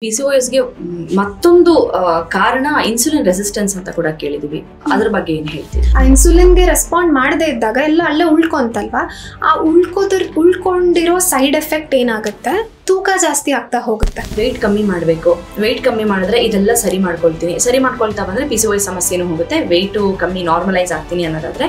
PCOSಗೆ ಮತ್ತೊಂದು ಕಾರಣ insulin resistance ಅಂತ ಕೂಡ ಕೇಳಿದೀವಿ. ಅದ್ರ ಬಗ್ಗೆ ಏನು ಹೇಳ್ತೀರಿ? ಆ ಇನ್ಸುಲಿನ್ಗೆ ರೆಸ್ಪಾಂಡ್ ಮಾಡದೇ ಇದ್ದಾಗ ಎಲ್ಲ ಅಲ್ಲೇ ಉಳ್ಕೊಂತಲ್ವಾ, ಆ ಉಳ್ಕೊಂಡಿರೋ ಸೈಡ್ ಎಫೆಕ್ಟ್ ಏನಾಗುತ್ತೆ, ತೂಕ ಜಾಸ್ತಿ ಆಗ್ತಾ ಹೋಗುತ್ತೆ. ವೆಯ್ಟ್ ಕಮ್ಮಿ ಮಾಡಬೇಕು, ವೆಯ್ಟ್ ಕಮ್ಮಿ ಮಾಡಿದ್ರೆ ಇದೆಲ್ಲ ಸರಿ ಮಾಡ್ಕೊಳ್ತಾ ಬಂದ್ರೆ PCOS ಸಮಸ್ಯೆನೂ ಹೋಗುತ್ತೆ, ವೆಯ್ಟು ಕಮ್ಮಿ ನಾರ್ಮಲೈಸ್ ಆಗ್ತೀನಿ ಅನ್ನೋದಾದ್ರೆ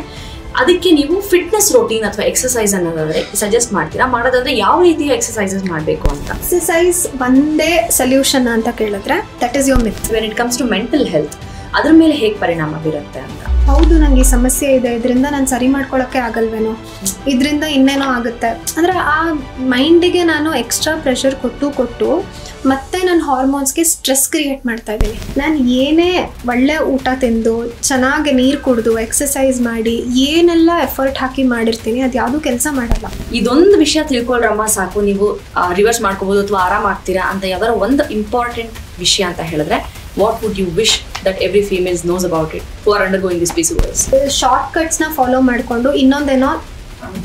ಅದಕ್ಕೆ ನೀವು ಫಿಟ್ನೆಸ್ ರೂಟೀನ್ ಅಥವಾ ಎಕ್ಸಸೈಸ್ ಅನ್ನೋದಾದ್ರೆ ಸಜೆಸ್ಟ್ ಮಾಡ್ತೀರಾ? ಮಾಡೋದಾದ್ರೆ ಯಾವ ರೀತಿಯ ಎಕ್ಸಸೈಸಸ್ ಮಾಡಬೇಕು ಅಂತ? ಎಕ್ಸಸೈಸ್ ಒಂದೇ ಸೊಲ್ಯೂಷನ್ ಅಂತ ಕೇಳಿದ್ರೆ that is your myth. When it comes to mental health ಅದ್ರ ಮೇಲೆ ಹೇಗೆ ಪರಿಣಾಮ ಬೀರುತ್ತೆ ಅಂತ? ಹೌದು, ನಂಗೆ ಈ ಸಮಸ್ಯೆ ಇದೆ, ಇದರಿಂದ ನಾನು ಸರಿ ಮಾಡ್ಕೊಳಕ್ಕೆ ಆಗಲ್ವೇನೋ, ಇದರಿಂದ ಇನ್ನೇನೋ ಆಗುತ್ತೆ ಅಂದರೆ ಆ ಮೈಂಡಿಗೆ ನಾನು ಎಕ್ಸ್ಟ್ರಾ ಪ್ರೆಷರ್ ಕೊಟ್ಟು ಮತ್ತೆ ನನ್ನ ಹಾರ್ಮೋನ್ಸ್ಗೆ ಸ್ಟ್ರೆಸ್ ಕ್ರಿಯೇಟ್ ಮಾಡ್ತಾ ಇದ್ದೀನಿ. ನಾನು ಏನೇ ಒಳ್ಳೆ ಊಟ ತಿಂದು ಚೆನ್ನಾಗಿ ನೀರು ಕುಡಿದು ಎಕ್ಸಸೈಸ್ ಮಾಡಿ ಏನೆಲ್ಲ ಎಫರ್ಟ್ ಹಾಕಿ ಮಾಡಿರ್ತೀನಿ, ಅದು ಯಾವುದೂ ಕೆಲಸ ಮಾಡಲ್ಲ. ಇದೊಂದು ವಿಷಯ ತಿಳ್ಕೊಳ್ರಮ್ಮ ಸಾಕು, ನೀವು ರಿವರ್ಸ್ ಮಾಡ್ಕೋಬೋದು ಅಥವಾ ಆರಾಮ್ ಆಗ್ತೀರಾ ಅಂತ ಯಾವ್ದಾರ ಒಂದು ಇಂಪಾರ್ಟೆಂಟ್ ವಿಷಯ ಅಂತ ಹೇಳಿದ್ರೆ what would you wish that every female knows about it who are undergoing this PCOS? Short ಕಟ್ಸ್ನ ಫಾಲೋ ಮಾಡಿಕೊಂಡು ಇನ್ನೊಂದೇನೋ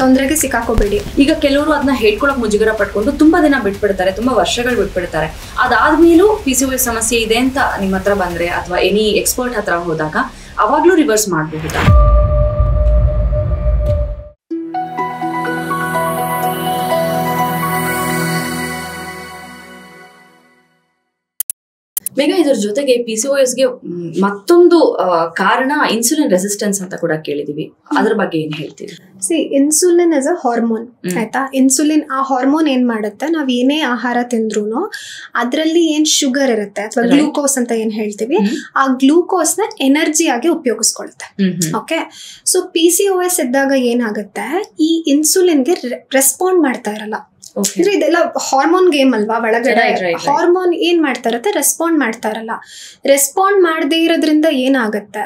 ತೊಂದರೆಗೆ ಸಿಕ್ಕಾಕೋಬೇಡಿ. ಈಗ ಕೆಲವರು ಅದನ್ನ ಹೇಳ್ಕೊಳಕ್ ಮುಜುಗರ ಪಟ್ಕೊಂಡು ತುಂಬಾ ದಿನ ಬಿಟ್ಬಿಡ್ತಾರೆ, ತುಂಬಾ ವರ್ಷಗಳು ಬಿಟ್ಬಿಡ್ತಾರೆ. ಅದಾದ್ಮೇಲೂ PCOS ಸಮಸ್ಯೆ ಇದೆ ಅಂತ ನಿಮ್ಮ ಹತ್ರ ಬಂದ್ರೆ ಅಥವಾ ಎನಿ ಎಕ್ಸ್ಪರ್ಟ್ ಹತ್ರ ಹೋದಾಗ ಅವಾಗ್ಲೂ ರಿವರ್ಸ್ ಮಾಡಬಹುದಾ? ಬೇಗ ಇದ್ರ ಜೊತೆಗೆ PCOSಗೆ ಮತ್ತೊಂದು ಕಾರಣ ಇನ್ಸುಲಿನ್ ರೆಸಿಸ್ಟೆನ್ಸ್ ಅಂತ ಕೂಡ ಕೇಳಿದೀವಿ. ಅದ್ರ ಬಗ್ಗೆ ಏನ್ ಹೇಳ್ತೀವಿ? ಇನ್ಸುಲಿನ್ ಇಸ್ ಅ ಹಾರ್ಮೋನ್, ಆಯ್ತಾ? ಇನ್ಸುಲಿನ್ ಆ ಹಾರ್ಮೋನ್ ಏನ್ ಮಾಡುತ್ತೆ, ನಾವ್ ಏನೇ ಆಹಾರ ತಿಂದ್ರು ಅದ್ರಲ್ಲಿ ಏನ್ ಶುಗರ್ ಇರುತ್ತೆ ಅಥವಾ ಗ್ಲೂಕೋಸ್ ಅಂತ ಏನ್ ಹೇಳ್ತೀವಿ, ಆ ಗ್ಲೂಕೋಸ್ ನ ಎನರ್ಜಿ ಆಗಿ ಉಪಯೋಗಿಸ್ಕೊಳುತ್ತೆ. ಓಕೆ, ಸೊ PCOS ಇದ್ದಾಗ ಏನಾಗುತ್ತೆ, ಈ ಇನ್ಸುಲಿನ್ಗೆ ರೆಸ್ಪಾಂಡ್ ಮಾಡ್ತಾ ಇರಲ್ಲ. ಇದೆಲ್ಲ ಹಾರ್ಮೋನ್ ಗೇಮ್ ಅಲ್ವಾ, ಒಳಗಡೆ ಹಾರ್ಮೋನ್ ಏನ್ ಮಾಡ್ತಾ ಇರತ್ತೆ, ರೆಸ್ಪಾಂಡ್ ಮಾಡ್ತಾ ಇರಲ್ಲ. ರೆಸ್ಪಾಂಡ್ ಮಾಡದೇ ಇರೋದ್ರಿಂದ ಏನಾಗುತ್ತೆ,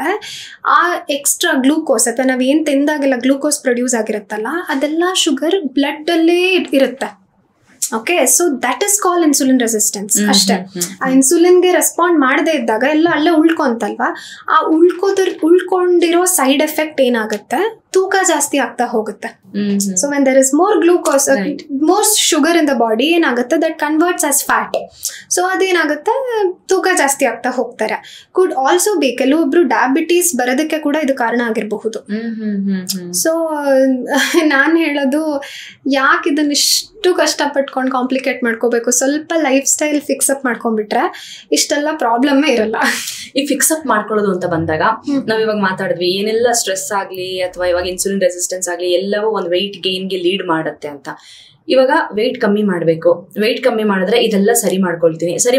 ಆ ಎಕ್ಸ್ಟ್ರಾ ಗ್ಲೂಕೋಸ್ ಅಥವಾ ನಾವ್ ಏನ್ ತಿಂದಾಗೆಲ್ಲ ಗ್ಲೂಕೋಸ್ ಪ್ರೊಡ್ಯೂಸ್ ಆಗಿರುತ್ತಲ್ಲ, ಅದೆಲ್ಲ ಶುಗರ್ ಬ್ಲಡ್ ಅಲ್ಲೇ ಇರುತ್ತೆ. Okay, so that is call insulin resistance ಅಷ್ಟೇ. ಆ ಇನ್ಸುಲಿನ್ಗೆ ರೆಸ್ಪಾಂಡ್ ಮಾಡದೇ ಇದ್ದಾಗ ಎಲ್ಲ ಅಲ್ಲೇ ಉಳ್ಕೊಂತಲ್ವಾ, ಆ ಉಳ್ಕೊಂಡಿರೋ ಸೈಡ್ ಎಫೆಕ್ಟ್ ಏನಾಗುತ್ತೆ, ತೂಕ ಜಾಸ್ತಿ ಆಗ್ತಾ ಹೋಗುತ್ತೆ. So when there is more glucose, more sugar in the body, ಏನಾಗುತ್ತೆ that converts as fat. So ಅದೇನಾಗುತ್ತೆ, ತೂಕ ಜಾಸ್ತಿ ಆಗ್ತಾ ಹೋಗ್ತಾರೆ. ಕುಡ್ ಆಲ್ಸೋ ಬಿ ಕೆಲವೊಬ್ರು ಡಯಾಬಿಟೀಸ್ ಬರೋದಕ್ಕೆ ಕೂಡ ಇದು ಕಾರಣ ಆಗಿರಬಹುದು. ಸೊ ನಾನು ಹೇಳೋದು, ಯಾಕೆ ಇದನ್ನ ಇಷ್ಟು ಕಷ್ಟಪಟ್ಕೊಂಡು ಕಾಂಪ್ಲಿಕೇಟ್ ಮಾಡ್ಕೋಬೇಕು, ಸ್ವಲ್ಪ ಲೈಫ್ ಸ್ಟೈಲ್ ಫಿಕ್ಸ್ ಅಪ್ ಮಾಡ್ಕೊಂಡ್ಬಿಟ್ರೆ ಇಷ್ಟೆಲ್ಲ ಪ್ರಾಬ್ಲಮ್ಮೇ ಇರಲ್ಲ. ಈ ಫಿಕ್ಸ್ ಅಪ್ ಮಾಡ್ಕೊಳ್ಳೋದು ಅಂತ ಬಂದಾಗ ನಾವ್ ಇವಾಗ ಮಾತಾಡಿದ್ವಿ, ಏನೆಲ್ಲ ಸ್ಟ್ರೆಸ್ ಆಗ್ಲಿ ಅಥವಾ ಇವಾಗ ಇನ್ಸುಲಿನ್ ರೆಸಿಸ್ಟೆನ್ಸ್ ಆಗ್ಲಿ ಎಲ್ಲವೂ ಒಂದು ವೆಯ್ಟ್ ಗೇನ್ಗೆ ಲೀಡ್ ಮಾಡುತ್ತೆ ಅಂತ. ಇವಾಗ ವೆಯ್ಟ್ ಕಮ್ಮಿ ಮಾಡಬೇಕು, ವೆಯ್ಟ್ ಕಮ್ಮಿ ಮಾಡಿದ್ರೆ ಇದೆಲ್ಲ ಸರಿ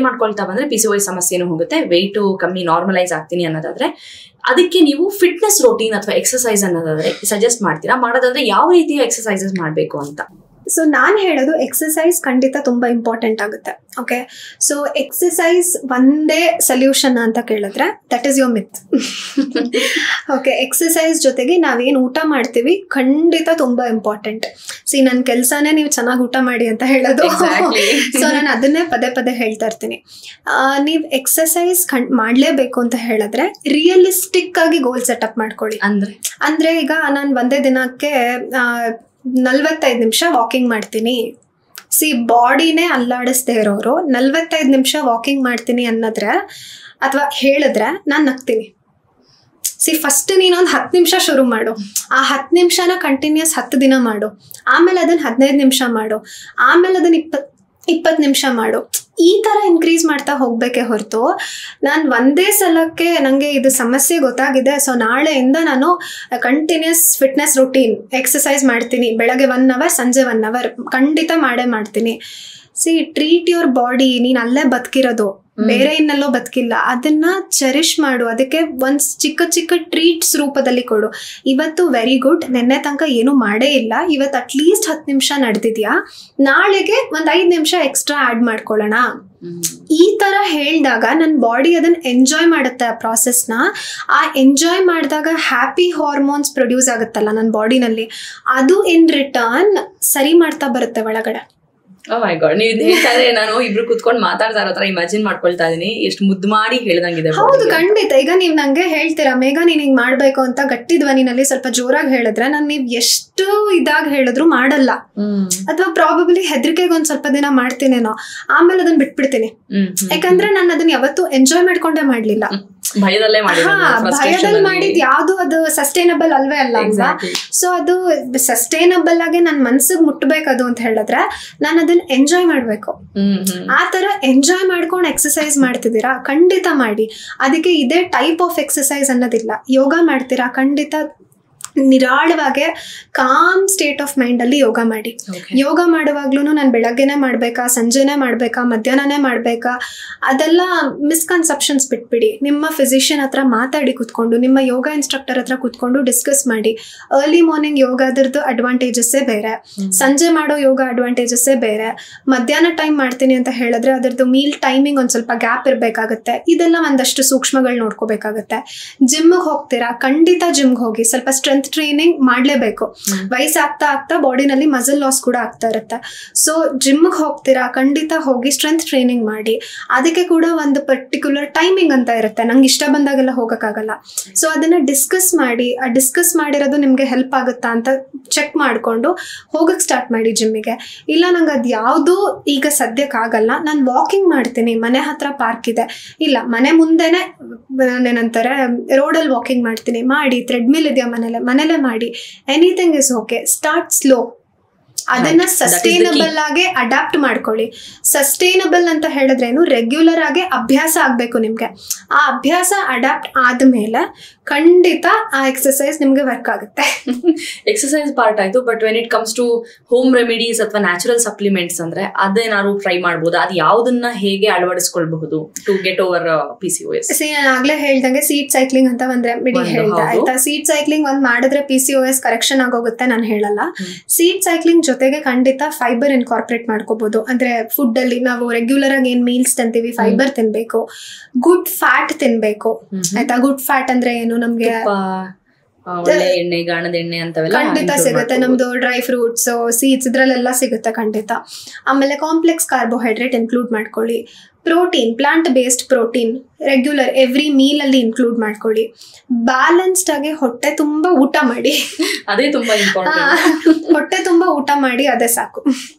ಮಾಡ್ಕೊಳ್ತಾ ಬಂದ್ರೆ PCOS ಸಮಸ್ಯೆನೂ ಹೋಗುತ್ತೆ, ವೆಯ್ಟು ಕಮ್ಮಿ ನಾರ್ಮಲೈಸ್ ಆಗ್ತೀನಿ ಅನ್ನೋದಾದ್ರೆ ಅದಕ್ಕೆ ನೀವು ಫಿಟ್ನೆಸ್ ರೂಟೀನ್ ಅಥವಾ ಎಕ್ಸಸೈಸ್ ಅನ್ನೋದಾದ್ರೆ ಸಜೆಸ್ಟ್ ಮಾಡ್ತೀರಾ? ಮಾಡೋದಾದ್ರೆ ಯಾವ ರೀತಿಯ ಎಕ್ಸಸೈಸಸ್ ಮಾಡಬೇಕು ಅಂತ? ಸೊ ನಾನು ಹೇಳೋದು, ಎಕ್ಸಸೈಸ್ ಖಂಡಿತ ತುಂಬ ಇಂಪಾರ್ಟೆಂಟ್ ಆಗುತ್ತೆ. ಓಕೆ, ಸೊ ಎಕ್ಸಸೈಸ್ ಒಂದೇ ಸೊಲ್ಯೂಷನ್ ಅಂತ ಕೇಳಿದ್ರೆ that is your myth. Okay, exercise ಜೊತೆಗೆ ನಾವೇನು ಊಟ ಮಾಡ್ತೀವಿ ಖಂಡಿತ ತುಂಬ ಇಂಪಾರ್ಟೆಂಟ್. ನನ್ನ ಕೆಲಸನೇ ನೀವು ಚೆನ್ನಾಗಿ ಊಟ ಮಾಡಿ ಅಂತ ಹೇಳೋದು. ಸೊ ನಾನು ಅದನ್ನೇ ಪದೇ ಹೇಳ್ತಾ ಇರ್ತೀನಿ. ನೀವು ಎಕ್ಸಸೈಸ್ ಮಾಡಲೇಬೇಕು ಅಂತ ಹೇಳಿದ್ರೆ ರಿಯಲಿಸ್ಟಿಕ್ ಆಗಿ ಗೋಲ್ ಸೆಟಪ್ ಮಾಡ್ಕೊಳ್ಳಿ. ಅಂದ್ರೆ ಈಗ ನಾನು ಒಂದೇ ದಿನಕ್ಕೆ 45 ನಿಮಿಷ ವಾಕಿಂಗ್ ಮಾಡ್ತೀನಿ. ಬಾಡಿನೇ ಅಲ್ಲಾಡಿಸ್ದೇ ಇರೋರು 45 ನಿಮಿಷ ವಾಕಿಂಗ್ ಮಾಡ್ತೀನಿ ಅನ್ನೋದ್ರೆ ಅಥವಾ ಹೇಳಿದ್ರೆ ನಾನು ನಗ್ತೀನಿ. ಫಸ್ಟ್ ನೀನೊಂದು 10 ನಿಮಿಷ ಶುರು ಮಾಡು, ಆ 10 ನಿಮಿಷನ ಕಂಟಿನ್ಯೂಸ್ 10 ದಿನ ಮಾಡು, ಆಮೇಲೆ ಅದನ್ನ 15 ನಿಮಿಷ ಮಾಡು, ಆಮೇಲೆ ಅದನ್ನ 20 ನಿಮಿಷ ಮಾಡು. ಈ ಥರ ಇನ್ಕ್ರೀಸ್ ಮಾಡ್ತಾ ಹೋಗ್ಬೇಕೇ ಹೊರತು ನಾನು ಒಂದೇ ಸಲಕ್ಕೆ ನನಗೆ ಇದು ಸಮಸ್ಯೆ ಗೊತ್ತಾಗಿದೆ, ಸೊ ನಾಳೆಯಿಂದ ನಾನು ಕಂಟಿನ್ಯೂಸ್ ಫಿಟ್ನೆಸ್ ರೂಟೀನ್ ಎಕ್ಸಸೈಸ್ ಮಾಡ್ತೀನಿ, ಬೆಳಗ್ಗೆ 1 ಅವರ್ ಸಂಜೆ 1 ಅವರ್ ಖಂಡಿತ ಮಾಡ್ತೀನಿ. Treat your body. ನೀನು ಅಲ್ಲೇ ಬದುಕಿರೋದು, ಬೇರೆ ಇನ್ನೆಲ್ಲೋ ಬದುಕಿಲ್ಲ. ಅದನ್ನ ಚೆರಿಶ್ ಮಾಡು, ಅದಕ್ಕೆ ಒಂದು ಚಿಕ್ಕ ಟ್ರೀಟ್ಸ್ ರೂಪದಲ್ಲಿ ಕೊಡು. ಇವತ್ತು ವೆರಿ ಗುಡ್, ನೆನ್ನೆ ತನಕ ಏನು ಮಾಡೇ ಇಲ್ಲ, ಇವತ್ತು ಅಟ್ಲೀಸ್ಟ್ 10 ನಿಮಿಷ ನಡೆದಿದ್ಯಾ, ನಾಳೆಗೆ ಒಂದು 5 ನಿಮಿಷ ಎಕ್ಸ್ಟ್ರಾ ಆ್ಯಡ್ ಮಾಡ್ಕೊಳ್ಳೋಣ. ಈ ಥರ ಹೇಳಿದಾಗ ನನ್ನ ಬಾಡಿ ಅದನ್ನ ಎಂಜಾಯ್ ಮಾಡುತ್ತೆ ಆ ಪ್ರಾಸೆಸ್ನ. ಆ ಎಂಜಾಯ್ ಮಾಡಿದಾಗ ಹ್ಯಾಪಿ ಹಾರ್ಮೋನ್ಸ್ ಪ್ರೊಡ್ಯೂಸ್ ಆಗುತ್ತಲ್ಲ ನನ್ನ ಬಾಡಿನಲ್ಲಿ, ಅದು ಇನ್ ರಿಟರ್ನ್ ಸರಿ ಮಾಡ್ತಾ ಬರುತ್ತೆ ಒಳಗಡೆ. ಓ ಮೈ ಗಾಡ್, ನೀವು ಹೇಳ್ತಾ ಇದ್ರೆ ನಾನು ಇಬ್ರು ಕುತ್ಕೊಂಡು ಮಾತಾಡ್ತಾ ಇರೋ ತರ ಇಮ್ಯಾಜಿನ್ ಮಾಡ್ಕೊಳ್ತಾ ಇದೀನಿ. ಎಷ್ಟು ಮುದ್ದು ಮಾಡಿ ಹೇಳ್ದಂಗಿದೆ. ಹೌದು, ಖಂಡಿತ. ಈಗ ನೀವ್ ನಂಗೆ ಹೇಳ್ತೀರಾ ಮೇಘಾ ನೀನ್ ಹಿಂಗ್ ಮಾಡ್ಬೇಕು ಅಂತ ಗಟ್ಟಿ ಧ್ವನಿನಲ್ಲಿ ಸ್ವಲ್ಪ ಜೋರಾಗಿ ಹೇಳಿದ್ರೆ ನಾನು ನೀವ್ ಎಷ್ಟು ಇದಾಗಿ ಹೇಳಿದ್ರು ಮಾಡಲ್ಲ, ಅಥವಾ ಪ್ರಾಬಬ್ಲಿ ಹೆದರಿಕೆಗೆ ಒಂದ್ ಸ್ವಲ್ಪ ದಿನ ಮಾಡ್ತೀನೇನೋ, ಆಮೇಲೆ ಅದನ್ನ ಬಿಟ್ಬಿಡ್ತೀನಿ. ಯಾಕಂದ್ರೆ ನಾನು ಅದನ್ನ ಯಾವತ್ತೂ ಎಂಜಾಯ್ ಮಾಡ್ಕೊಂಡೇ ಮಾಡ್ಲಿಲ್ಲ, ಭಯದಲ್ಲೇ ಭಯದಲ್ಲಿ ಮಾಡಿದ್ ಯಾವ್ದು ಅದು ಸಸ್ಟೈನಬಲ್ ಅಲ್ವೇ ಅಲ್ಲ ಅಲ್ವಾ. ಸೊ ಅದು ಸಸ್ಟೈನಬಲ್ ಆಗಿ ನನ್ ಮನ್ಸಿಗೆ ಮುಟ್ಬೇಕದು ಅಂತ ಹೇಳಿದ್ರೆ ನಾನು ಅದನ್ನ ಎಂಜಾಯ್ ಮಾಡ್ಬೇಕು. ಆ ತರ ಎಂಜಾಯ್ ಮಾಡ್ಕೊಂಡು ಎಕ್ಸಸೈಸ್ ಮಾಡ್ತಿದ್ದೀರಾ, ಖಂಡಿತ ಮಾಡಿ. ಅದಕ್ಕೆ ಇದೇ ಟೈಪ್ ಆಫ್ ಎಕ್ಸಸೈಸ್ ಅನ್ನೋದಿಲ್ಲ. ಯೋಗ ಮಾಡ್ತೀರಾ, ಖಂಡಿತ ನಿರಾಳವಾಗಿ ಕಾಮ್ ಸ್ಟೇಟ್ ಆಫ್ ಮೈಂಡ್ ಅಲ್ಲಿ ಯೋಗ ಮಾಡಿ. ಯೋಗ ಮಾಡುವಾಗ್ಲೂ ನಾನು ಬೆಳಗ್ಗೆನೆ ಮಾಡ್ಬೇಕಾ, ಸಂಜೆನೆ ಮಾಡ್ಬೇಕಾ, ಮಧ್ಯಾಹ್ನನೇ ಮಾಡ್ಬೇಕಾ, ಅದೆಲ್ಲ ಮಿಸ್ಕನ್ಸೆಪ್ಷನ್ಸ್ ಬಿಟ್ಬಿಡಿ. ನಿಮ್ಮ ಫಿಸಿಷಿಯನ್ ಹತ್ರ ಮಾತಾಡಿ ಕುತ್ಕೊಂಡು, ನಿಮ್ಮ ಯೋಗ ಇನ್ಸ್ಟ್ರಕ್ಟರ್ ಹತ್ರ ಕುತ್ಕೊಂಡು ಡಿಸ್ಕಸ್ ಮಾಡಿ. ಅರ್ಲಿ ಮಾರ್ನಿಂಗ್ ಯೋಗ ಅದರದ್ದು ಅಡ್ವಾಂಟೇಜಸ್ಸೇ ಬೇರೆ, ಸಂಜೆ ಮಾಡೋ ಯೋಗ ಅಡ್ವಾಂಟೇಜಸ್ಸೇ ಬೇರೆ. ಮಧ್ಯಾಹ್ನ ಟೈಮ್ ಮಾಡ್ತೀನಿ ಅಂತ ಹೇಳಿದ್ರೆ ಅದರದ್ದು ಮೀಲ್ ಟೈಮಿಂಗ್ ಒಂದ್ ಸ್ವಲ್ಪ ಗ್ಯಾಪ್ ಇರಬೇಕಾಗುತ್ತೆ. ಇದೆಲ್ಲ ಒಂದಷ್ಟು ಸೂಕ್ಷ್ಮಗಳು ನೋಡ್ಕೋಬೇಕಾಗುತ್ತೆ. ಜಿಮ್ಗೆ ಹೋಗ್ತೀರಾ, ಖಂಡಿತ ಜಿಮ್ಗೆ ಹೋಗಿ. ಸ್ವಲ್ಪ ಸ್ಟ್ರೆಂತ್ ಟ್ರೈನಿಂಗ್ ಮಾಡ್ಲೇಬೇಕು. ವಯಸ್ಸಾಗ್ತಾ ಆಗ್ತಾ ಬಾಡಿನಲ್ಲಿ ಮಸಲ್ ಲಾಸ್ ಕೂಡ ಆಗ್ತಾ ಇರುತ್ತೆ. ಸೊ ಜಿಮ್ಗೆ ಹೋಗ್ತೀರಾ, ಖಂಡಿತ ಹೋಗಿ ಸ್ಟ್ರೆಂತ್ ಟ್ರೈನಿಂಗ್ ಮಾಡಿ. ಅದಕ್ಕೆ ಕೂಡ ಒಂದು ಪರ್ಟಿಕ್ಯುಲರ್ ಟೈಮಿಂಗ್ ಅಂತ ಇರುತ್ತೆ, ನಂಗೆ ಇಷ್ಟ ಬಂದಾಗೆಲ್ಲ ಹೋಗಕ್ಕಾಗಲ್ಲ. ಸೊ ಅದನ್ನ ಡಿಸ್ಕಸ್ ಮಾಡಿ, ಆ ಡಿಸ್ಕಸ್ ಮಾಡಿರೋದು ನಿಮ್ಗೆ ಹೆಲ್ಪ್ ಆಗುತ್ತಾ ಅಂತ ಚೆಕ್ ಮಾಡ್ಕೊಂಡು ಹೋಗಕ್ ಸ್ಟಾರ್ಟ್ ಮಾಡಿ ಜಿಮ್ಮಿಗೆ. ಇಲ್ಲ ನಂಗೆ ಅದು ಯಾವುದು ಈಗ ಸದ್ಯಕ್ಕಾಗಲ್ಲ, ನಾನು ವಾಕಿಂಗ್ ಮಾಡ್ತೀನಿ, ಮನೆ ಹತ್ರ ಪಾರ್ಕ್ ಇದೆ, ಇಲ್ಲ ಮನೆ ಮುಂದೆನೆ ಏನಂತಾರೆ ರೋಡಲ್ಲಿ ವಾಕಿಂಗ್ ಮಾಡ್ತೀನಿ, ಮಾಡಿ. ಥ್ರೆಡ್ಮಿಲ್ ಇದೆಯಾ ಮನೇಲೆ ಮಾಡಿ. Anything is okay. Start slow. ಅದನ್ನ ಸಸ್ಟೈನಬಲ್ ಆಗಿ ಅಡಾಪ್ಟ್ ಮಾಡ್ಕೊಳ್ಳಿ. ಸಸ್ಟೈನಬಲ್ ಅಂತ ಹೇಳಿದ್ರೇನು, ರೆಗ್ಯುಲರ್ ಆಗಿ ಅಭ್ಯಾಸ ಆಗ್ಬೇಕು ನಿಮ್ಗೆ. ಆ ಅಭ್ಯಾಸ ಅಡಾಪ್ಟ್ ಆದ್ಮೇಲೆ ಖಂಡಿತ ಆ ಎಕ್ಸಸೈಸ್ ನಿಮ್ಗೆ ವರ್ಕ್ ಆಗುತ್ತೆ. ಎಕ್ಸಸೈಸ್ ಪಾರ್ಟ್ ಆಯ್ತು, but when it comes to home remedies ಅಥವಾ ನ್ಯಾಚುರಲ್ ಸಪ್ಲಿಮೆಂಟ್ಸ್ ಅಂದ್ರೆ ಅದೇನಾದ್ರು ಟ್ರೈ ಮಾಡಬಹುದು? ಅದು ಯಾವ್ದನ್ನ ಹೇಗೆ ಅಳವಡಿಸ್ಕೊಳ್ಬಹುದು ಟು ಗೆಟ್ ಓವರ್ PCOS? ನಾನು ಆಗ್ಲೇ ಹೇಳ್ದಂಗೆ ಸೀಡ್ ಸೈಕ್ಲಿಂಗ್ ಅಂತ ಒಂದ್ ರೆಮಿಡಿ ಹೇಳ್ದೆ ಆಯ್ತಾ. ಸೀಡ್ ಸೈಕ್ಲಿಂಗ್ ಒಂದ್ ಮಾಡಿದ್ರೆ PCOS ಕರೆಕ್ಷನ್ ಆಗೋಗುತ್ತೆ ನಾನು ಹೇಳಲ್ಲ. ಸೀಡ್ ಸೈಕ್ಲಿಂಗ್ ಜೊತೆಗೆ ಖಂಡಿತ ಫೈಬರ್ ಇನ್ಕಾರ್ಪೊರೇಟ್ ಮಾಡ್ಕೋಬಹುದು. ಅಂದ್ರೆ ಫುಡ್ ಅಲ್ಲಿ ನಾವು ರೆಗ್ಯುಲರ್ ಆಗಿ ಏನ್ ಮೀಲ್ಸ್ ತಿಂತೀವಿ, ಫೈಬರ್ ತಿನ್ಬೇಕು, ಗುಡ್ ಫ್ಯಾಟ್ ತಿನ್ಬೇಕು ಆಯ್ತಾ. ಗುಡ್ ಫ್ಯಾಟ್ ಅಂದ್ರೆ ಏನು, ನಮ್ಗೆ ಎಣ್ಣೆ, ಗಾಣದ ಎಣ್ಣೆ ಅಂತವೆಲ್ಲ ಖಂಡಿತ ಸಿಗುತ್ತೆ. ನಮ್ದು ಡ್ರೈ ಫ್ರೂಟ್ಸ್, ಸೀಡ್ಸ್ ಇದ್ರಲ್ಲೆಲ್ಲ ಸಿಗುತ್ತೆ ಖಂಡಿತ. ಆಮೇಲೆ ಕಾಂಪ್ಲೆಕ್ಸ್ ಕಾರ್ಬೋಹೈಡ್ರೇಟ್ ಇನ್ಕ್ಲೂಡ್ ಮಾಡ್ಕೊಳ್ಳಿ. Protein, plant based protein regular every meal ಅಲ್ಲಿ ಇನ್ಕ್ಲೂಡ್ ಮಾಡ್ಕೊಳ್ಳಿ. ಬ್ಯಾಲೆನ್ಸ್ಡ್ ಆಗಿ ಹೊಟ್ಟೆ ತುಂಬಾ ಊಟ ಮಾಡಿ, ಅದೇ ತುಂಬಾ ಇಂಪಾರ್ಟೆಂಟ್. ಹೊಟ್ಟೆ ತುಂಬಾ ಊಟ ಮಾಡಿ, ಅದೇ ಸಾಕು.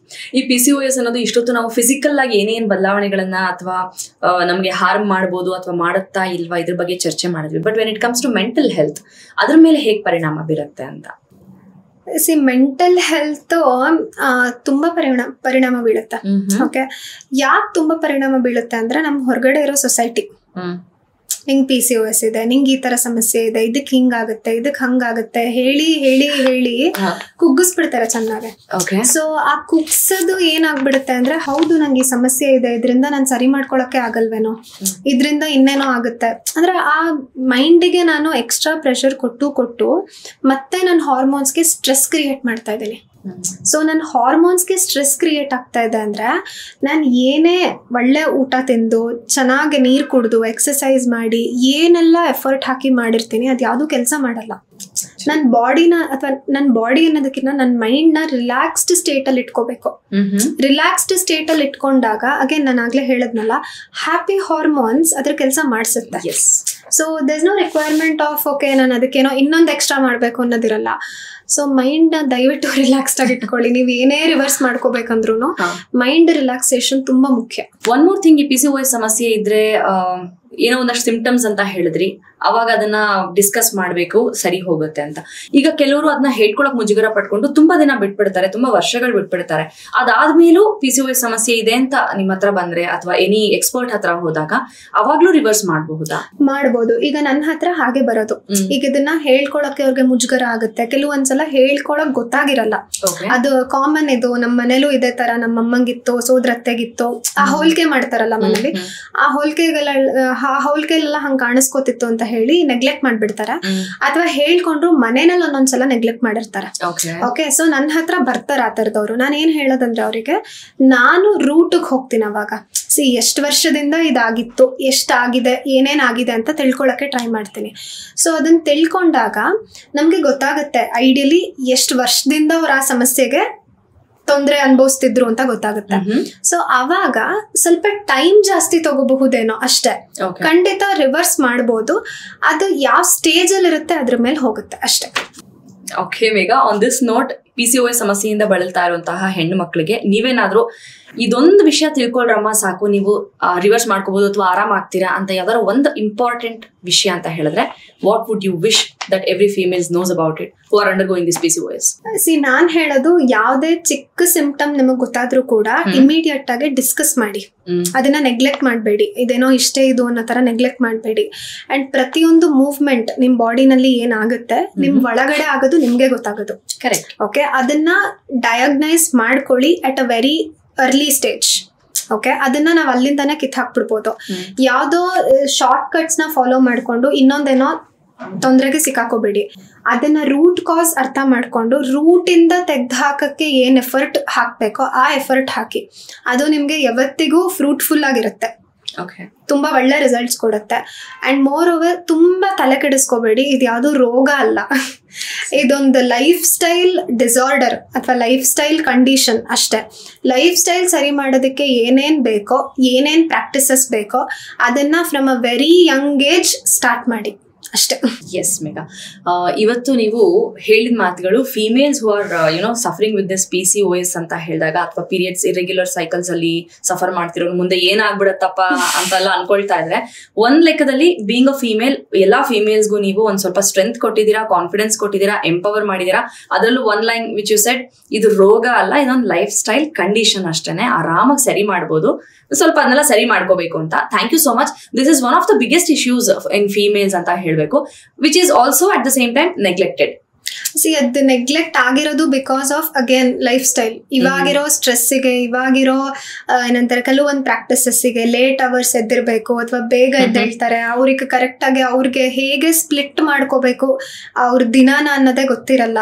ಈ PCOS ಅನ್ನೋದು ಇಷ್ಟೊತ್ತು ನಾವು ಫಿಸಿಕಲ್ ಆಗಿ ಏನೇನ್ ಬದಲಾವಣೆಗಳನ್ನ ಅಥವಾ ನಮ್ಗೆ ಹಾರ್ಮ್ ಮಾಡ್ಬೋದು ಅಥವಾ ಮಾಡುತ್ತಾ ಇಲ್ವಾ ಇದ್ರ ಬಗ್ಗೆ ಚರ್ಚೆ ಮಾಡಿದ್ವಿ. But when it comes to mental health, ಅದ್ರ ಮೇಲೆ ಹೇಗೆ ಪರಿಣಾಮ ಬೀರುತ್ತೆ ಅಂತ? ಮೆಂಟಲ್ ಹೆಲ್ತ್ ತುಂಬಾ ಪರಿಣಾಮ ಬೀಳುತ್ತೆ. ಓಕೆ, ಯಾಕೆ ತುಂಬಾ ಪರಿಣಾಮ ಬೀಳುತ್ತೆ ಅಂದ್ರೆ ನಮ್ ಹೊರಗಡೆ ಇರೋ ಸೊಸೈಟಿ, ನಿಂಗ್ PCOS ಇದೆ, ನಿಂಗೆ ಈ ತರ ಸಮಸ್ಯೆ ಇದೆ, ಇದಕ್ ಹಿಂಗಾಗುತ್ತೆ, ಇದಕ್ ಹಂಗಾಗುತ್ತೆ ಹೇಳಿ ಹೇಳಿ ಹೇಳಿ ಕುಗ್ಗಿಸ್ಬಿಡ್ತಾರೆ ಚೆನ್ನಾಗೆ. ಸೊ ಆ ಕುಗ್ಸೋದು ಏನಾಗ್ಬಿಡುತ್ತೆ ಅಂದ್ರೆ, ಹೌದು ನಂಗೆ ಈ ಸಮಸ್ಯೆ ಇದೆ, ಇದರಿಂದ ನಾನು ಸರಿ ಮಾಡ್ಕೊಳಕ್ಕೆ ಆಗಲ್ವೇನೋ, ಇದರಿಂದ ಇನ್ನೇನೋ ಆಗುತ್ತೆ ಅಂದ್ರೆ ಆ ಮೈಂಡಿಗೆ ನಾನು ಎಕ್ಸ್ಟ್ರಾ ಪ್ರೆಷರ್ ಕೊಟ್ಟು ಮತ್ತೆ ನನ್ನ ಹಾರ್ಮೋನ್ಸ್ಗೆ ಸ್ಟ್ರೆಸ್ ಕ್ರಿಯೇಟ್ ಮಾಡ್ತಾ ಇದ್ದೀನಿ. ಸೊ ನನ್ನ ಹಾರ್ಮೋನ್ಸ್ಗೆ ಸ್ಟ್ರೆಸ್ ಕ್ರಿಯೇಟ್ ಆಗ್ತಾ ಇದೆ ಅಂದ್ರೆ ನಾನು ಏನೇ ಒಳ್ಳೆ ಊಟ ತಿಂದು ಚೆನ್ನಾಗಿ ನೀರು ಕುಡಿದು ಎಕ್ಸಸೈಸ್ ಮಾಡಿ ಏನೆಲ್ಲ ಎಫರ್ಟ್ ಹಾಕಿ ಮಾಡಿರ್ತೀನಿ ಅದು ಯಾವುದು ಕೆಲಸ ಮಾಡಲ್ಲ. ನನ್ನ ಬಾಡಿನ ಅಥವಾ ನನ್ನ ಬಾಡಿ ಅನ್ನೋದಕ್ಕಿಂತ ನನ್ನ ಮೈಂಡ್ನ ರಿಲ್ಯಾಕ್ಸ್ಡ್ ಸ್ಟೇಟಲ್ಲಿ ಇಟ್ಕೋಬೇಕು. ರಿಲ್ಯಾಕ್ಸ್ಡ್ ಸ್ಟೇಟಲ್ಲಿ ಇಟ್ಕೊಂಡಾಗ ಅಗೇನ್ ನಾನು ಆಗ್ಲೇ ಹೇಳಿದ್ನಲ್ಲ, ಹ್ಯಾಪಿ ಹಾರ್ಮೋನ್ಸ್ ಅದ್ರ ಕೆಲಸ ಮಾಡಿಸುತ್ತೆ. So there is no requirement of okay ನಾನು ಅದಕ್ಕೇನೋ ಇನ್ನೊಂದು ಎಕ್ಸ್ಟ್ರಾ ಮಾಡಬೇಕು ಅನ್ನೋದಿರಲ್ಲ. ಸೊ ಮೈಂಡ್ ದಯವಿಟ್ಟು ರಿಲ್ಯಾಕ್ಸ್ಡ್ ಆಗಿ ಇಟ್ಕೊಳ್ಳಿ. ನೀವು ಏನೇ ರಿವರ್ಸ್ ಮಾಡ್ಕೋಬೇಕಂದ್ರೂ ಮೈಂಡ್ ರಿಲ್ಯಾಕ್ಸೇಷನ್ ತುಂಬಾ ಮುಖ್ಯ. ಒನ್ ಮೋರ್ ಥಿಂಗ್, ಈ PCOS ಸಮಸ್ಯೆ ಇದ್ರೆ ಏನೋ ಒಂದಷ್ಟು ಸಿಂಪ್ಟಮ್ಸ್ ಅಂತ ಹೇಳಿದ್ರಿ, ಅವಾಗ ಅದನ್ನ ಡಿಸ್ಕಸ್ ಮಾಡ್ಬೇಕು, ಸರಿ ಹೋಗುತ್ತೆ ಅಂತ. ಈಗ ಕೆಲವರು ಅದನ್ನ ಹೇಳ್ಕೊಳಕ್ ಮುಜುಗರ ಪಟ್ಕೊಂಡು ತುಂಬಾ ದಿನ ಬಿಟ್ಬಿಡ್ತಾರೆ, ತುಂಬಾ ವರ್ಷಗಳು ಬಿಟ್ಬಿಡ್ತಾರೆ. ಅದಾದ್ಮೇಲೂ PCOS ಸಮಸ್ಯೆ ಇದೆ ಅಂತ ನಿಮ್ಮ ಹತ್ರ ಬಂದ್ರೆ ಅಥವಾ ಎನಿ ಎಕ್ಸ್ಪರ್ಟ್ ಹತ್ರ ಹೋದಾಗ ಅವಾಗ್ಲೂ ರಿವರ್ಸ್ ಮಾಡಬಹುದಾ? ಮಾಡ್ಬೋದು. ಈಗ ನನ್ನ ಹತ್ರ ಹಾಗೆ ಬರೋದು. ಈಗ ಇದನ್ನ ಹೇಳ್ಕೊಳಕ್ಕೆ ಅವ್ರಿಗೆ ಮುಜುಗರ ಆಗುತ್ತೆ, ಕೆಲವೊಂದ್ಸಲ ಹೇಳ್ಕೊಳಕ್ ಗೊತ್ತಾಗಿರಲ್ಲ. ಅದು ಕಾಮನ್. ಇದು ನಮ್ಮ ಮನೇಲೂ ಇದೇ ತರ, ನಮ್ಮ ಅಮ್ಮಂಗಿತ್ತು, ಸೋದರತ್ತೆಗಿತ್ತು, ಆ ಹೋಲಿಕೆ ಮಾಡ್ತಾರಲ್ಲ ಮನೇಲಿ, ಆ ಹೋಲಿಕೆಲ್ಲ ಹಂಗ್ ಕಾಣಿಸ್ಕೋತಿತ್ತು ಅಂತ ಹೇಳಿ ನೆಗ್ಲೆಕ್ಟ್ ಮಾಡ್ಬಿಡ್ತಾರೆ. ಅಥವಾ ಹೇಳ್ಕೊಂಡ್ರು ಮನೇನಲ್ಲಿ ಒಂದೊಂದ್ಸಲ ನೆಗ್ಲೆಕ್ಟ್ ಮಾಡಿರ್ತಾರೆ. ಓಕೆ, ಸೊ ನನ್ನ ಹತ್ರ ಬರ್ತಾರೆ ಆ ತರದವ್ರು. ನಾನು ಏನ್ ಹೇಳೋದಂದ್ರೆ ಅವರಿಗೆ, ನಾನು ರೂಟ್ಗೆ ಹೋಗ್ತೀನಿ. ಅವಾಗ ಎಷ್ಟು ವರ್ಷದಿಂದ ಇದಾಗಿತ್ತು, ಎಷ್ಟಾಗಿದೆ, ಏನೇನಾಗಿದೆ ಅಂತ ತಿಳ್ಕೊಳಕ್ಕೆ ಟ್ರೈ ಮಾಡ್ತೀನಿ. ಸೊ ಅದನ್ನ ತಿಳ್ಕೊಂಡಾಗ ನಮ್ಗೆ ಗೊತ್ತಾಗುತ್ತೆ ಐಡಿಯಲಿ ಎಷ್ಟು ವರ್ಷದಿಂದ ಅವ್ರು ಆ ಸಮಸ್ಯೆಗೆ ತೊಂದರೆ ಅನುಭವಿಸ್ತಿದ್ರು ಅಂತ ಗೊತ್ತಾಗುತ್ತೆ. ಸೊ ಅವಾಗ ಸ್ವಲ್ಪ ಟೈಮ್ ಜಾಸ್ತಿ ತಗೋಬಹುದೇನೋ ಅಷ್ಟೇ, ಖಂಡಿತ ರಿವರ್ಸ್ ಮಾಡ್ಬೋದು. ಅದು ಯಾವ ಸ್ಟೇಜ್ ಅಲ್ಲಿ ಇರುತ್ತೆ ಅದ್ರ ಮೇಲೆ ಹೋಗುತ್ತೆ ಅಷ್ಟೇ. Okay Megha, on this note, PCOS ಸಮಸ್ಯೆಯಿಂದ ಬಳಲ್ತಾ ಇರುವಂತಹ ಹೆಣ್ಣು ಮಕ್ಕಳಿಗೆ ನೀವೇನಾದ್ರೂ ಇದೊಂದು ವಿಷಯ ತಿಳ್ಕೊಳ್ರಮ್ಮ ಸಾಕು, ನೀವು ರಿವರ್ಸ್ ಮಾಡ್ಕೋಬಹುದು ಅಥವಾ ಆರಾಮ್ ಆಗ್ತೀರಾ ಅಂತ ಯಾವ್ದಾರ ಒಂದು ಇಂಪಾರ್ಟೆಂಟ್ ವಿಷಯ ಅಂತ ಹೇಳಿದ್ರೆ what would you wish that every females knows about it who are undergoing this PCOS? ನಾನ್ ಹೇಳೋದು, ಯಾವ್ದೇ ಚಿಕ್ಕ ಸಿಂಪ್ಟಮ್ ನಿಮಗ್ ಗೊತ್ತಾದ್ರೂ ಕೂಡ ಇಮಿಡಿಯೇಟ್ ಆಗಿ ಡಿಸ್ಕಸ್ ಮಾಡಿ, ಅದನ್ನ ನೆಗ್ಲೆಕ್ಟ್ ಮಾಡಬೇಡಿ. ಇದೇನೋ ಇಷ್ಟೇ ಇದು ಅನ್ನೋ ತರ ನೆಗ್ಲೆಕ್ಟ್ ಮಾಡಬೇಡಿ. ಅಂಡ್ ಪ್ರತಿಯೊಂದು ಮೂವ್ಮೆಂಟ್ ನಿಮ್ ಬಾಡಿನಲ್ಲಿ ಏನಾಗುತ್ತೆ ನಿಮ್ ಒಳಗಡೆ ಆಗೋದು ನಿಮ್ಗೆ ಗೊತ್ತಾಗೋದು. ಕರೆಕ್ಟ್. ಓಕೆ, ಅದನ್ನ ಡಯಾಗ್ನೈಸ್ ಮಾಡ್ಕೊಳ್ಳಿ at a very early stage. Okay, ಅದನ್ನ ನಾವ್ ಅಲ್ಲಿಂದಾನೆ ಕಿತ್ತಾಕ್ಬಿಡ್ಬೋದು. ಯಾವ್ದೋ ಶಾರ್ಟ್ ಕಟ್ಸ್ ನ ಫಾಲೋ ಮಾಡ್ಕೊಂಡು ಇನ್ನೊಂದೇನೋ ತೊಂದರೆಗೆ ಸಿಕ್ಕಾಕೋಬೇಡಿ. ಅದನ್ನ ರೂಟ್ ಕಾಸ್ ಅರ್ಥ ಮಾಡ್ಕೊಂಡು ರೂಟ್ ಇಂದ ತೆಗ್ದು ಹಾಕಕ್ಕೆ ಏನ್ ಎಫರ್ಟ್ ಹಾಕ್ಬೇಕೋ ಆ ಎಫರ್ಟ್ ಹಾಕಿ. ಅದು ನಿಮ್ಗೆ ಯಾವತ್ತಿಗೂ ಫ್ರೂಟ್ಫುಲ್ ಆಗಿರುತ್ತೆ, ತುಂಬಾ ಒಳ್ಳೆ ರಿಸಲ್ಟ್ಸ್ ಕೊಡುತ್ತೆ. ಅಂಡ್ ಮೋರ್ ಓವರ್ ತುಂಬಾ ತಲೆ ಕೆಡಿಸ್ಕೋಬೇಡಿ, ಇದು ಯಾವ್ದು ರೋಗ ಅಲ್ಲ, ಇದೊಂದು ಲೈಫ್ ಸ್ಟೈಲ್ ಡಿಸಾರ್ಡರ್ ಅಥವಾ ಲೈಫ್ ಸ್ಟೈಲ್ ಕಂಡೀಷನ್ ಅಷ್ಟೇ. ಲೈಫ್ ಸ್ಟೈಲ್ ಸರಿ ಮಾಡೋದಕ್ಕೆ ಏನೇನ್ ಬೇಕೋ, ಏನೇನ್ ಪ್ರಾಕ್ಟೀಸಸ್ ಬೇಕೋ ಅದನ್ನ from a very Young age start ಮಾಡಿ ಅಷ್ಟೇ. ಎಸ್ ಮೇಘಾ, ಇವತ್ತು ನೀವು ಹೇಳಿದ ಮಾತುಗಳು females who are suffering with this PCOS ಅಂತ ಹೇಳಿದಾಗ, ಅಥವಾ ಪೀರಿಯಡ್ಸ್ ಇರೆಗ್ಯುಲರ್ ಸೈಕಲ್ಸ್ ಅಲ್ಲಿ ಸಫರ್ ಮಾಡ್ತಿರೋ ಮುಂದೆ ಏನಾಗ್ಬಿಡತ್ತಪ್ಪ ಅಂತೆಲ್ಲ ಅನ್ಕೊಳ್ತಾ ಇದ್ರೆ, ಒಂದ್ ಲೆಕ್ಕದಲ್ಲಿ ಬೀಯಿಂಗ್ ಅ ಫೀಮೇಲ್ ಎಲ್ಲಾ ಫೀಮೇಲ್ಸ್ಗೂ ನೀವು ಒಂದ್ ಸ್ವಲ್ಪ ಸ್ಟ್ರೆಂತ್ ಕೊಟ್ಟಿದ್ದೀರಾ, ಕಾನ್ಫಿಡೆನ್ಸ್ ಕೊಟ್ಟಿದ್ದೀರಾ, ಎಂಪವರ್ ಮಾಡಿದೀರಾ. ಅದರಲ್ಲೂ one line which you said, ಇದು ರೋಗ ಅಲ್ಲ, ಇದೊಂದು ಲೈಫ್ ಸ್ಟೈಲ್ ಕಂಡೀಷನ್ ಅಷ್ಟೇನೆ, ಆರಾಮಾಗಿ ಸರಿ ಮಾಡ್ಬೋದು, ಸ್ವಲ್ಪ ಅದನ್ನೆಲ್ಲ ಸರಿ ಮಾಡ್ಕೋಬೇಕು ಅಂತ. Thank you so much. This is one of the biggest issues in females ಅಂತ ಹೇಳ್ಬೇಕು, which is also at the same time neglected. ಅದು ನೆಗ್ಲೆಕ್ಟ್ ಆಗಿರೋದು because of again life style. ಇವಾಗಿರೋ ಸ್ಟ್ರೆಸ್ಸಿಗೆ, ಇವಾಗಿರೋ ಏನಂತಾರೆ ಕೆಲವೊಂದು ಪ್ರಾಕ್ಟೀಸಸ್ಸಿಗೆ ಲೇಟ್ ಅವರ್ಸ್ ಎದ್ದಿರ್ಬೇಕು ಅಥವಾ ಬೇಗ ಎದ್ದೇಳ್ತಾರೆ, ಅವ್ರಿಗೆ ಕರೆಕ್ಟ್ ಆಗಿ ಅವ್ರಿಗೆ ಹೇಗೆ ಸ್ಪ್ಲಿಟ್ ಮಾಡ್ಕೋಬೇಕು ಅವ್ರ ದಿನಾನ ಅನ್ನೋದೇ ಗೊತ್ತಿರಲ್ಲ,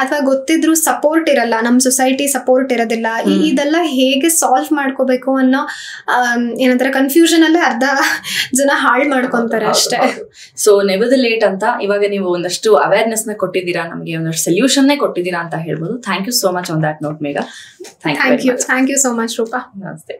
ಅಥವಾ ಗೊತ್ತಿದ್ರು ಸಪೋರ್ಟ್ ಇರಲ್ಲ, ನಮ್ಮ ಸೊಸೈಟಿ ಸಪೋರ್ಟ್ ಇರೋದಿಲ್ಲ. ಇದೆಲ್ಲ ಹೇಗೆ ಸಾಲ್ವ್ ಮಾಡ್ಕೋಬೇಕು ಅನ್ನೋ ಏನಂತಾರೆ ಕನ್ಫ್ಯೂಷನ್ ಅಲ್ಲೇ ಅರ್ಧ ಜನ ಹಾಳು ಮಾಡ್ಕೊಂತಾರೆ ಅಷ್ಟೇ. ಸೊ ನೆವರ್ ದ ಲೇಟ್ ಅಂತ ಇವಾಗ ನೀವು ಒಂದಷ್ಟು ಅವೇರ್ನೆಸ್ ನ ಕೊಟ್ಟಿದ್ದೀರಾ, ನಮಗೆ ಒಂದಷ್ಟು ಸೊಲ್ಯೂಷನ್ ಕೊಟ್ಟಿದ್ದೀರಾ ಅಂತ ಹೇಳ್ಬೋದು. Thank you so much on that note Megha. Thank you so much Roopa. ನಮಸ್ತೆ.